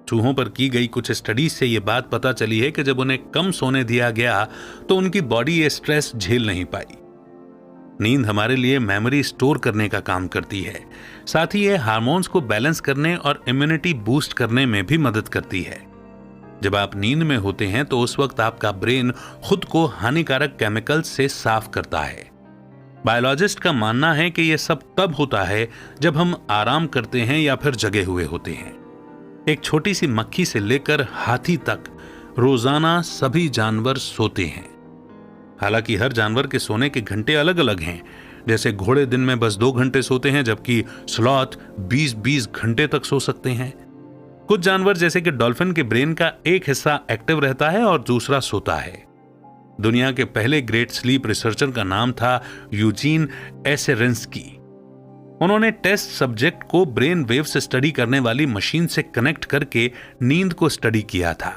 चूहों पर की गई कुछ स्टडीज से यह बात पता चली है कि जब उन्हें कम सोने दिया गया तो उनकी बॉडी ये स्ट्रेस झेल नहीं पाई। नींद हमारे लिए मेमोरी स्टोर करने का काम करती है, साथ ही ये हार्मोन्स को बैलेंस करने और इम्यूनिटी बूस्ट करने में भी मदद करती है। जब आप नींद में होते हैं तो उस वक्त आपका ब्रेन खुद को हानिकारक केमिकल्स से साफ करता है। बायोलॉजिस्ट का मानना है कि यह सब तब होता है जब हम आराम करते हैं या फिर जगे हुए होते हैं। एक छोटी सी मक्खी से लेकर हाथी तक रोजाना सभी जानवर सोते हैं। हालांकि हर जानवर के सोने के घंटे अलग अलग हैं। जैसे घोड़े दिन में बस 2 घंटे सोते हैं, जबकि स्लॉथ 20-20 घंटे तक सो सकते हैं। कुछ जानवर जैसे कि डॉल्फिन के ब्रेन का एक हिस्सा एक्टिव रहता है और दूसरा सोता है। दुनिया के पहले ग्रेट स्लीप रिसर्चर का नाम था यूजीन एसेरेंस्की। उन्होंने टेस्ट सब्जेक्ट को ब्रेन वेव से स्टडी करने वाली मशीन से कनेक्ट करके नींद को स्टडी किया था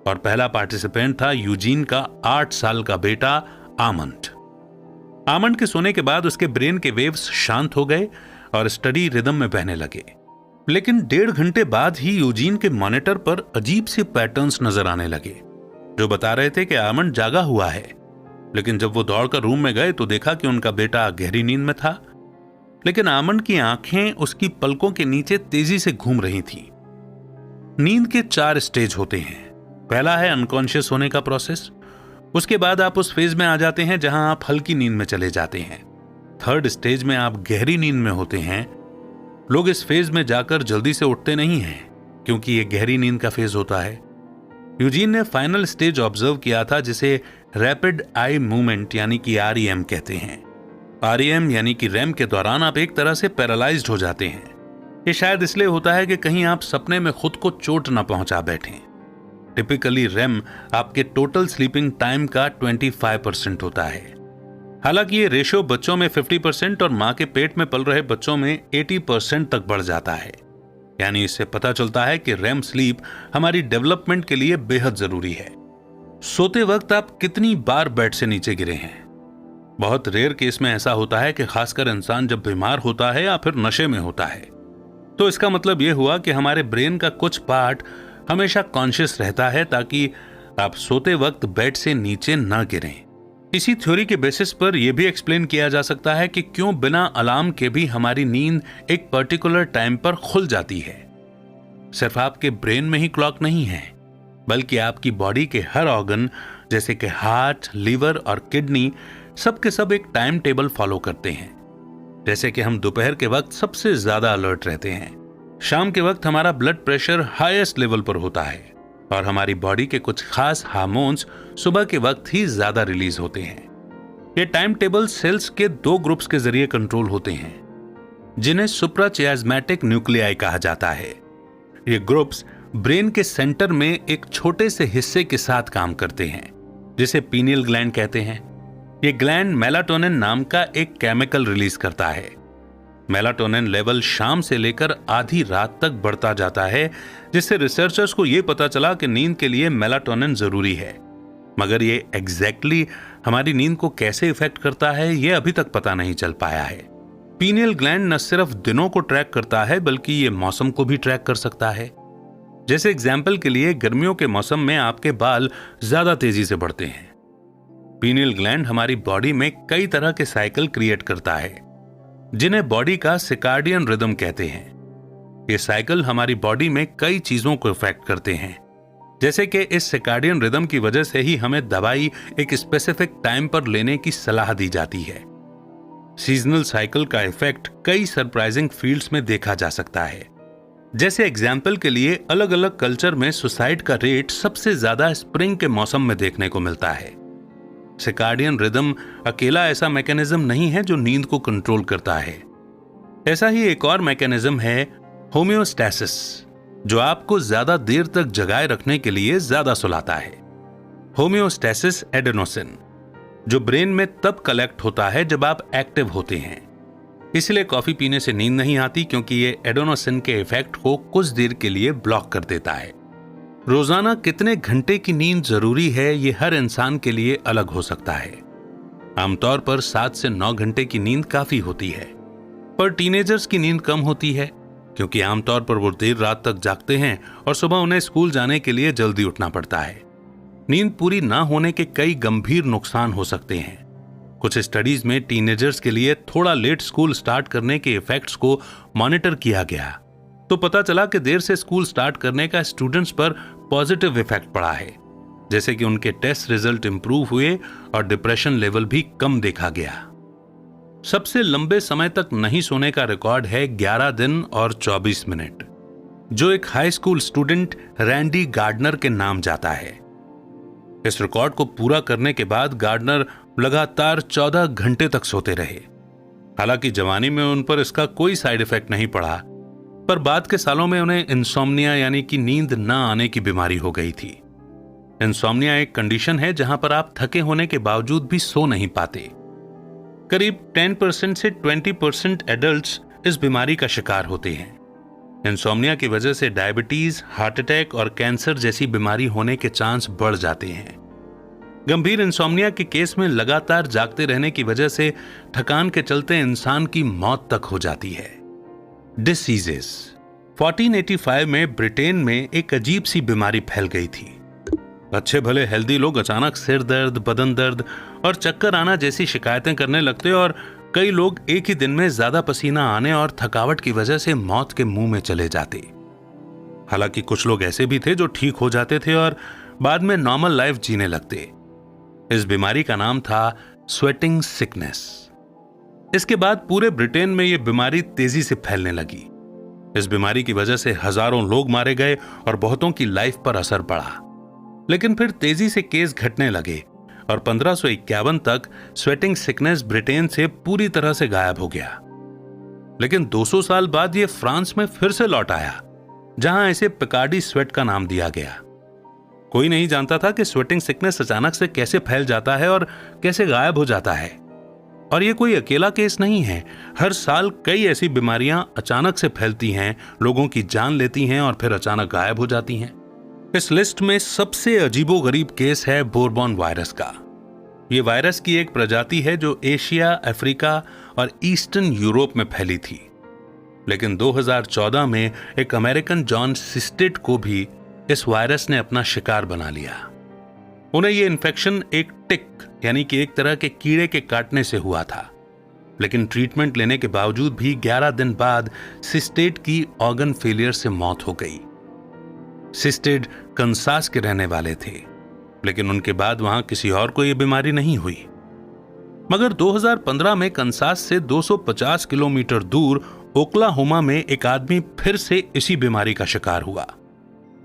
और पहला पार्टिसिपेंट था यूजीन का 8 साल का बेटा आमंड। आमंड के सोने के बाद उसके ब्रेन के वेव्स शांत हो गए और स्टडी रिदम में बहने लगे। लेकिन 1.5 घंटे बाद ही यूजीन के मॉनिटर पर अजीब सी पैटर्न्स नजर आने लगे, जो बता रहे थे कि आमंड जागा हुआ है। लेकिन जब वो दौड़कर रूम में गए तो देखा कि उनका बेटा गहरी नींद में था, लेकिन आमंड की आंखें उसकी पलकों के नीचे तेजी से घूम रही थीं। नींद के 4 स्टेज होते हैं। पहला है अनकॉन्शियस होने का प्रोसेस। उसके बाद आप उस फेज में आ जाते हैं जहां आप हल्की नींद में चले जाते हैं। 3rd स्टेज में आप गहरी नींद में होते हैं। लोग इस फेज में जाकर जल्दी से उठते नहीं हैं, क्योंकि यह गहरी नींद का फेज होता है। यूजीन ने फाइनल स्टेज ऑब्जर्व किया था, जिसे रैपिड आई मूवमेंट यानी कि REM कहते हैं। REM यानी कि रैम के दौरान आप एक तरह से पैरालाइज्ड हो जाते हैं। ये शायद इसलिए होता है कि कहीं आप सपने में खुद को चोट न पहुंचा बैठें। टिपिकली रैम आपके टोटल स्लीपिंग टाइम का 25% होता है। हालांकि ये रेशियो बच्चों में 50% और मां के पेट में पल रहे बच्चों में 80% तक बढ़ जाता है। यानी इससे पता चलता है कि रैम स्लीप हमारी डेवलपमेंट के लिए बेहद जरूरी है। सोते वक्त आप कितनी बार बेड से नीचे गिरे हैं? बहुत रेयर केस में ऐसा होता है कि खासकर इंसान जब बीमार होता है या फिर नशे में होता है। तो इसका मतलब यह हुआ कि हमारे ब्रेन का कुछ पार्ट हमेशा कॉन्शियस रहता है ताकि आप सोते वक्त बेड से नीचे न गिरें। इसी थ्योरी के बेसिस पर यह भी एक्सप्लेन किया जा सकता है कि क्यों बिना अलार्म के भी हमारी नींद एक पर्टिकुलर टाइम पर खुल जाती है। सिर्फ आपके ब्रेन में ही क्लॉक नहीं है, बल्कि आपकी बॉडी के हर ऑर्गन जैसे कि हार्ट, लीवर और किडनी सब के सब एक टाइम टेबल फॉलो करते हैं। जैसे कि हम दोपहर के वक्त सबसे ज्यादा अलर्ट रहते हैं, शाम के वक्त हमारा ब्लड प्रेशर हाईएस्ट लेवल पर होता है और हमारी बॉडी के कुछ खास हार्मोन्स सुबह के वक्त ही ज्यादा रिलीज होते हैं। ये टाइम टेबल सेल्स के 2 ग्रुप्स के जरिए कंट्रोल होते हैं, जिन्हें सुप्राचियाज्मेटिक न्यूक्लियाई कहा जाता है। ये ग्रुप्स ब्रेन के सेंटर में एक छोटे से हिस्से के साथ काम करते हैं, जिसे पीनियल ग्लैंड कहते हैं। ये ग्लैंड मेलाटोनिन नाम का एक केमिकल रिलीज करता है। मेलाटोनिन लेवल शाम से लेकर आधी रात तक बढ़ता जाता है, जिससे रिसर्चर्स को यह पता चला कि नींद के लिए मेलाटोनिन जरूरी है। मगर ये एग्जैक्टली हमारी नींद को कैसे इफेक्ट करता है, यह अभी तक पता नहीं चल पाया है। पीनियल ग्लैंड न सिर्फ दिनों को ट्रैक करता है, बल्कि ये मौसम को भी ट्रैक कर सकता है। जैसे एग्जाम्पल के लिए गर्मियों के मौसम में आपके बाल ज्यादा तेजी से बढ़ते हैं। पीनियल ग्लैंड हमारी बॉडी में कई तरह के साइकिल क्रिएट करता है, जिन्हें बॉडी का सिकार्डियन रिदम कहते हैं। ये साइकिल हमारी बॉडी में कई चीजों को इफेक्ट करते हैं, जैसे कि इस सिकार्डियन रिदम की वजह से ही हमें दवाई एक स्पेसिफिक टाइम पर लेने की सलाह दी जाती है। सीजनल साइकिल का इफेक्ट कई सरप्राइजिंग फील्ड्स में देखा जा सकता है। जैसे एग्जाम्पल के लिए अलग अलग कल्चर में सुसाइड का रेट सबसे ज्यादा स्प्रिंग के मौसम में देखने को मिलता है। सिकार्डियन रिदम अकेला ऐसा मैकेनिज्म नहीं है जो नींद को कंट्रोल करता है। ऐसा ही एक और मैकेनिज्म है होम्योस्टैसिस, जो आपको ज्यादा देर तक जगाए रखने के लिए ज्यादा सुलाता है। होम्योस्टैसिस एडेनोसिन, जो ब्रेन में तब कलेक्ट होता है जब आप एक्टिव होते हैं। इसलिए कॉफी पीने से नींद नहीं आती, क्योंकि ये एडेनोसिन के इफेक्ट को कुछ देर के लिए ब्लॉक कर देता है। रोजाना कितने घंटे की नींद जरूरी है, ये हर इंसान के लिए अलग हो सकता है। आमतौर पर 7 से 9 घंटे की नींद काफी होती है, पर टीनेजर्स की नींद कम होती है, क्योंकि आमतौर पर वो देर रात तक जागते हैं और सुबह उन्हें स्कूल जाने के लिए जल्दी उठना पड़ता है। नींद पूरी ना होने के कई गंभीर नुकसान हो सकते हैं। कुछ स्टडीज में टीनेजर्स के लिए थोड़ा लेट स्कूल स्टार्ट करने के इफेक्ट्स को मॉनिटर किया गया, तो पता चला कि देर से स्कूल स्टार्ट करने का स्टूडेंट्स पर पॉजिटिव इफेक्ट पड़ा है, जैसे कि उनके टेस्ट रिजल्ट इंप्रूव हुए और डिप्रेशन लेवल भी कम देखा गया। सबसे लंबे समय तक नहीं सोने का रिकॉर्ड है 11 दिन और 24 मिनट, जो एक high school student Randy Gardner के नाम जाता है। इस रिकॉर्ड को पूरा करने के बाद गार्डनर लगातार 14 घंटे तक सोते रहे। हालांकि जवानी में उन पर इसका कोई साइड इफेक्ट नहीं पड़ा, पर बाद के सालों में उन्हें इंसोम्निया यानी कि नींद न आने की बीमारी हो गई थी। इंसोम्निया एक कंडीशन है जहां पर आप थके होने के बावजूद भी सो नहीं पाते। करीब 10% से 20% एडल्ट्स इस बीमारी का शिकार होते हैं। इंसोम्निया की वजह से डायबिटीज, हार्ट अटैक और कैंसर जैसी बीमारी होने के चांस बढ़ जाते हैं। गंभीर इंसोम्निया के केस में लगातार जागते रहने की वजह से थकान के चलते इंसान की मौत तक हो जाती है। डिसीजेस 1485 में ब्रिटेन में एक अजीब सी बीमारी फैल गई थी। अच्छे भले हेल्दी लोग अचानक सिर दर्द, बदन दर्द और चक्कर आना जैसी शिकायतें करने लगते और कई लोग एक ही दिन में ज्यादा पसीना आने और थकावट की वजह से मौत के मुंह में चले जाते। हालांकि कुछ लोग ऐसे भी थे जो ठीक हो जाते थे और बाद में नॉर्मल लाइफ जीने लगते। इस बीमारी का नाम था स्वेटिंग सिकनेस। इसके बाद पूरे ब्रिटेन में यह बीमारी तेजी से फैलने लगी। इस बीमारी की वजह से हजारों लोग मारे गए और बहुतों की लाइफ पर असर पड़ा। लेकिन फिर तेजी से केस घटने लगे और 1551 तक स्वेटिंग सिकनेस ब्रिटेन से पूरी तरह से गायब हो गया। लेकिन 200 साल बाद यह फ्रांस में फिर से लौट आया, जहां इसे पिकार्डी स्वेट का नाम दिया गया। कोई नहीं जानता था कि स्वेटिंग सिकनेस अचानक से कैसे फैल जाता है और कैसे गायब हो जाता है। और यह कोई अकेला केस नहीं है। हर साल कई ऐसी बीमारियां अचानक से फैलती हैं, लोगों की जान लेती हैं और फिर अचानक गायब हो जाती हैं। इस लिस्ट में सबसे अजीबोगरीब केस है बोरबॉन वायरस का। यह वायरस की एक प्रजाति है जो एशिया, अफ्रीका और ईस्टर्न यूरोप में फैली थी। लेकिन 2014 में एक अमेरिकन जॉन सिस्टेट को भी इस वायरस ने अपना शिकार बना लिया। उन्हें यह इन्फेक्शन एक टिक यानी कि एक तरह के कीड़े के काटने से हुआ था, लेकिन ट्रीटमेंट लेने के बावजूद भी 11 दिन बाद सिस्टेड की ऑर्गन फेलियर से मौत हो गई। सिस्टेड कंसास के रहने वाले थे, लेकिन उनके बाद वहां किसी और को यह बीमारी नहीं हुई। मगर 2015 में कंसास से 250 किलोमीटर दूर ओक्लाहोमा में एक आदमी फिर से इसी बीमारी का शिकार हुआ।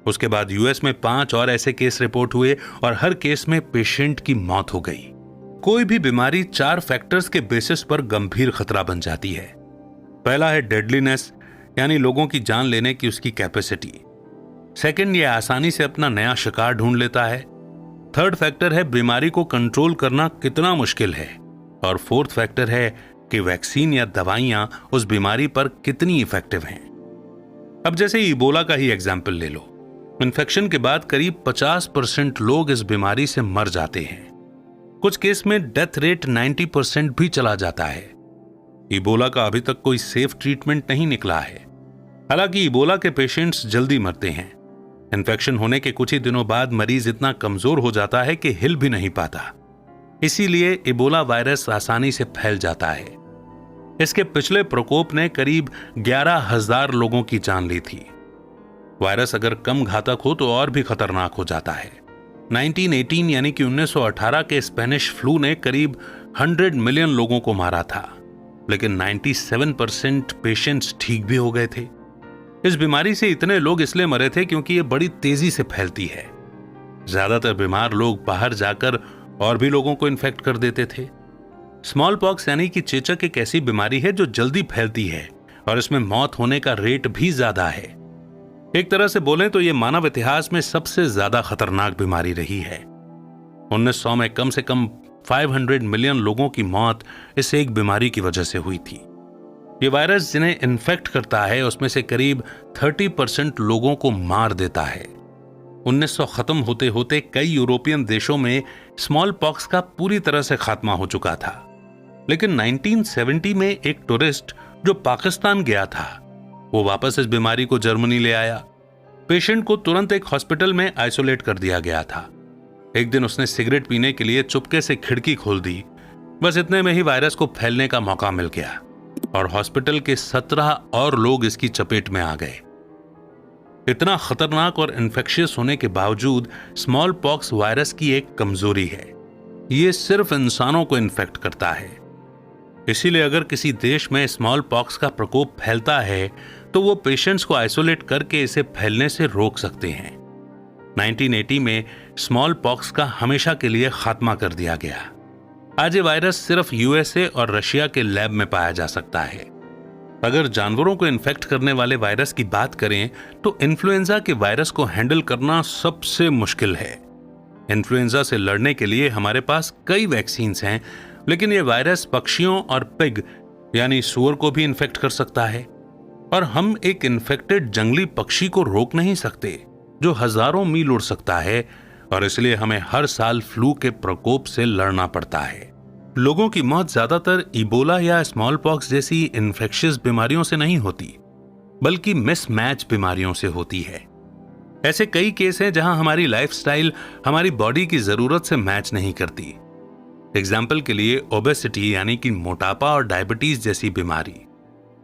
उसके बाद यूएस में 5 और ऐसे केस रिपोर्ट हुए और हर केस में पेशेंट की मौत हो गई। कोई भी बीमारी 4 फैक्टर्स के बेसिस पर गंभीर खतरा बन जाती है। पहला है डेडलीनेस, यानी लोगों की जान लेने की उसकी कैपेसिटी। सेकंड, ये आसानी से अपना नया शिकार ढूंढ लेता है। थर्ड फैक्टर है बीमारी को कंट्रोल करना कितना मुश्किल है। और फोर्थ फैक्टर है कि वैक्सीन या दवाइयां उस बीमारी पर कितनी इफेक्टिव हैं। अब जैसे इबोला का ही एग्जाम्पल ले लो। इन्फेक्शन के बाद करीब 50% लोग इस बीमारी से मर जाते हैं। कुछ केस में डेथ रेट 90% भी चला जाता है। इबोला का अभी तक कोई सेफ ट्रीटमेंट नहीं निकला है। हालांकि इबोला के पेशेंट्स जल्दी मरते हैं। इन्फेक्शन होने के कुछ ही दिनों बाद मरीज इतना कमजोर हो जाता है कि हिल भी नहीं पाता। इसीलिए इबोला वायरस आसानी से फैल जाता है। इसके पिछले प्रकोप ने करीब 11,000 लोगों की जान ली थी। वायरस अगर कम घातक हो तो और भी खतरनाक हो जाता है। 1918 यानी कि 1918 के स्पेनिश फ्लू ने करीब 100 मिलियन लोगों को मारा था, लेकिन 97% पेशेंट्स ठीक भी हो गए थे। इस बीमारी से इतने लोग इसलिए मरे थे क्योंकि ये बड़ी तेजी से फैलती है। ज्यादातर बीमार लोग बाहर जाकर और भी लोगों को इन्फेक्ट कर देते थे। स्मॉल पॉक्स यानी कि चेचक एक ऐसी बीमारी है जो जल्दी फैलती है और इसमें मौत होने का रेट भी ज्यादा है। एक तरह से बोलें तो यह मानव इतिहास में सबसे ज्यादा खतरनाक बीमारी रही है। 1900 में कम से कम 500 मिलियन लोगों की मौत इस एक बीमारी की वजह से हुई थी। यह वायरस जिन्हें इन्फेक्ट करता है उसमें से करीब 30% लोगों को मार देता है। 1900 खत्म होते होते कई यूरोपियन देशों में स्मॉल पॉक्स का पूरी तरह से खात्मा हो चुका था, लेकिन 1970 में एक टूरिस्ट जो पाकिस्तान गया था वो वापस इस बीमारी को जर्मनी ले आया। पेशेंट को तुरंत एक हॉस्पिटल में आइसोलेट कर दिया गया था। एक दिन उसने सिगरेट पीने के लिए चुपके से खिड़की खोल दी। बस इतने में ही वायरस को फैलने का मौका मिल गया और हॉस्पिटल के 17 और लोग इसकी चपेट में आ गए। इतना खतरनाक और इन्फेक्शियस होने के बावजूद स्मॉल पॉक्स वायरस की एक कमजोरी है, ये सिर्फ इंसानों को इन्फेक्ट करता है। इसीलिए अगर किसी देश में स्मॉल पॉक्स का प्रकोप फैलता है तो वो पेशेंट्स को आइसोलेट करके इसे फैलने से रोक सकते हैं। 1980 में स्मॉल पॉक्स का हमेशा के लिए खात्मा कर दिया गया। आज ये वायरस सिर्फ यूएसए और रशिया के लैब में पाया जा सकता है। अगर जानवरों को इन्फेक्ट करने वाले वायरस की बात करें तो इन्फ्लुएंजा के वायरस को हैंडल करना सबसे मुश्किल है। इन्फ्लुएंजा से लड़ने के लिए हमारे पास कई वैक्सीन्स हैं, लेकिन यह वायरस पक्षियों और पिग यानी सूअर को भी इन्फेक्ट कर सकता है और हम एक इन्फेक्टेड जंगली पक्षी को रोक नहीं सकते जो हजारों मील उड़ सकता है, और इसलिए हमें हर साल फ्लू के प्रकोप से लड़ना पड़ता है। लोगों की मौत ज्यादातर इबोला या स्मॉल पॉक्स जैसी इन्फेक्शियस बीमारियों से नहीं होती, बल्कि मिसमैच बीमारियों से होती है। ऐसे कई केस हैं जहां हमारी लाइफस्टाइल हमारी बॉडी की जरूरत से मैच नहीं करती। एग्जाम्पल के लिए ओबेसिटी यानी कि मोटापा और डायबिटीज जैसी बीमारी।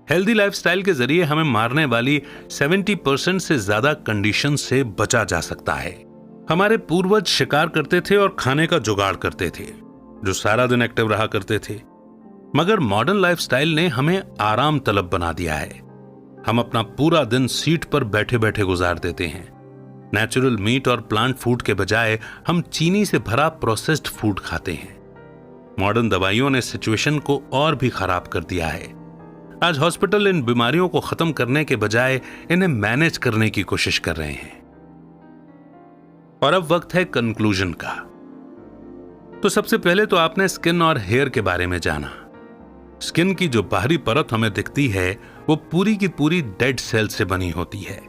हेल्दी लाइफस्टाइल के जरिए हमें मारने वाली 70% से ज्यादा कंडीशन से बचा जा सकता है। हमारे पूर्वज शिकार करते थे और खाने का जुगाड़ करते थे, जो सारा दिन एक्टिव रहा करते थे। मगर मॉडर्न लाइफस्टाइल ने हमें आराम तलब बना दिया है। हम अपना पूरा दिन सीट पर बैठे बैठे गुजार देते हैं। नेचुरल मीट और प्लांट फूड के बजाय हम चीनी से भरा प्रोसेस्ड फूड खाते हैं। मॉडर्न दवाइयों ने सिचुएशन को और भी खराब कर दिया है। आज हॉस्पिटल इन बीमारियों को खत्म करने के बजाय इन्हें मैनेज करने की कोशिश कर रहे हैं। और अब वक्त है कंक्लूजन का। तो सबसे पहले तो आपने स्किन और हेयर के बारे में जाना। स्किन की जो बाहरी परत हमें दिखती है वो पूरी की पूरी डेड सेल से बनी होती है।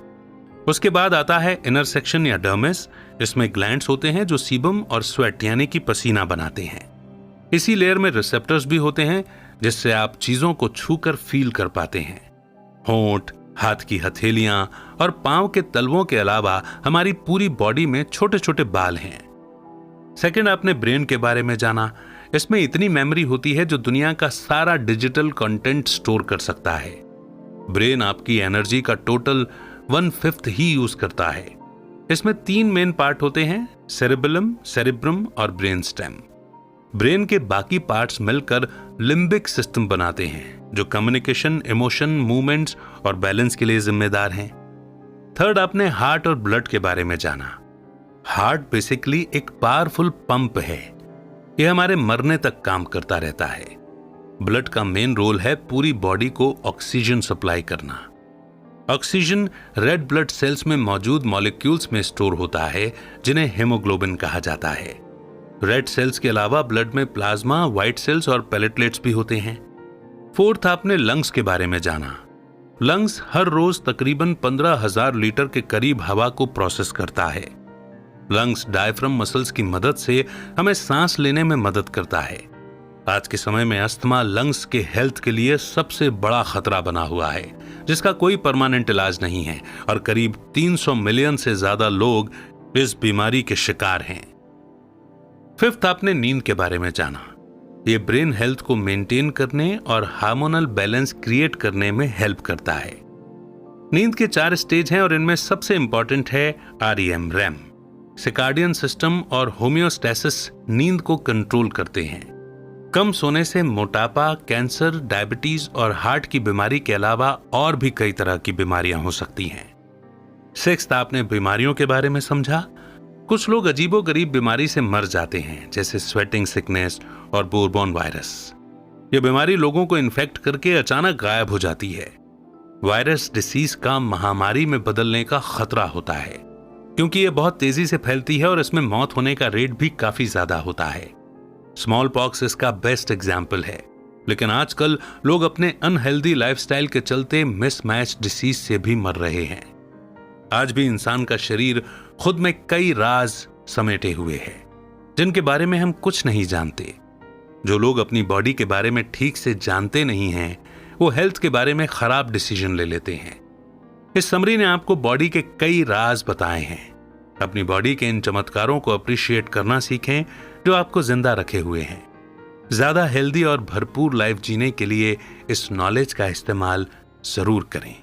उसके बाद आता है इनर सेक्शन या डर्मिस। इसमें ग्लैंड्स होते हैं जो सीबम और स्वेट यानी कि पसीना बनाते हैं। इसी लेयर में रिसेप्टर्स भी होते हैं जिससे आप चीजों को छूकर फील कर पाते हैं। होंठ, हाथ की हथेलियां और पांव के तलवों के अलावा हमारी पूरी बॉडी में छोटे छोटे बाल हैं। सेकंड, आपने ब्रेन के बारे में जाना। इसमें इतनी मेमोरी होती है जो दुनिया का सारा डिजिटल कंटेंट स्टोर कर सकता है। ब्रेन आपकी एनर्जी का टोटल 1/5 ही यूज करता है। इसमें 3 मेन पार्ट होते हैं, सेरेबेलम, सेरिब्रम और ब्रेन स्टेम। ब्रेन के बाकी पार्ट्स मिलकर लिम्बिक सिस्टम बनाते हैं जो कम्युनिकेशन, इमोशन, मूवमेंट्स और बैलेंस के लिए जिम्मेदार हैं। थर्ड, आपने हार्ट और ब्लड के बारे में जाना। हार्ट बेसिकली एक पावरफुल पंप है। यह हमारे मरने तक काम करता रहता है। ब्लड का मेन रोल है पूरी बॉडी को ऑक्सीजन सप्लाई करना। ऑक्सीजन रेड ब्लड सेल्स में मौजूद मॉलिक्यूल्स में स्टोर होता है जिन्हें हेमोग्लोबिन कहा जाता है। रेड सेल्स के अलावा ब्लड में प्लाज्मा, व्हाइट सेल्स और प्लेटलेट्स भी होते हैं। फोर्थ, आपने लंग्स के बारे में जाना। लंग्स हर रोज तकरीबन 15,000 लीटर के करीब हवा को प्रोसेस करता है। लंग्स डायफ्राम मसल्स की मदद से हमें सांस लेने में मदद करता है। आज के समय में अस्थमा लंग्स के हेल्थ के लिए सबसे बड़ा खतरा बना हुआ है, जिसका कोई परमानेंट इलाज नहीं है और करीब 300 मिलियन से ज्यादा लोग इस बीमारी के शिकार हैं। फिफ्थ, आपने नींद के बारे में जाना। यह ब्रेन हेल्थ को मेंटेन करने और हार्मोनल बैलेंस क्रिएट करने में हेल्प करता है। नींद के 4 स्टेज हैं और इनमें सबसे इंपॉर्टेंट है REM, रैम। सर्काडियन सिस्टम और होम्योस्टेसिस नींद को कंट्रोल करते हैं। कम सोने से मोटापा, कैंसर, डायबिटीज और हार्ट की बीमारी के अलावा और भी कई तरह की बीमारियां हो सकती हैं। सिक्स्थ, आपने बीमारियों के बारे में समझा। कुछ लोग अजीबोगरीब बीमारी से मर जाते हैं, जैसे स्वेटिंग सिकनेस और बोरबॉन वायरस। यह बीमारी लोगों को इन्फेक्ट करके अचानक गायब हो जाती है। वायरस डिसीज का महामारी में बदलने का खतरा होता है, क्योंकि यह बहुत तेजी से फैलती है और इसमें मौत होने का रेट भी काफी ज्यादा होता है। स्मॉल पॉक्स इसका बेस्ट एग्जाम्पल है, लेकिन आजकल लोग अपने अनहेल्दी लाइफस्टाइल के चलते मिसमैच डिसीज से भी मर रहे हैं। आज भी इंसान का शरीर खुद में कई राज समेटे हुए है, जिनके बारे में हम कुछ नहीं जानते। जो लोग अपनी बॉडी के बारे में ठीक से जानते नहीं हैं, वो हेल्थ के बारे में खराब डिसीजन ले लेते हैं। इस समरी ने आपको बॉडी के कई राज बताए हैं। अपनी बॉडी के इन चमत्कारों को अप्रिशिएट करना सीखें जो आपको जिंदा रखे हुए हैं। ज्यादा हेल्दी और भरपूर लाइफ जीने के लिए इस नॉलेज का इस्तेमाल जरूर करें।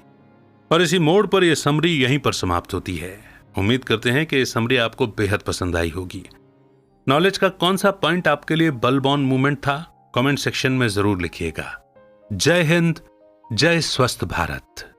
और इसी मोड़ पर यह समरी यहीं पर समाप्त होती है। उम्मीद करते हैं कि यह समरी आपको बेहद पसंद आई होगी। नॉलेज का कौन सा पॉइंट आपके लिए बल्ब ऑन मूवमेंट था, कमेंट सेक्शन में जरूर लिखिएगा। जय हिंद, जय स्वस्थ भारत।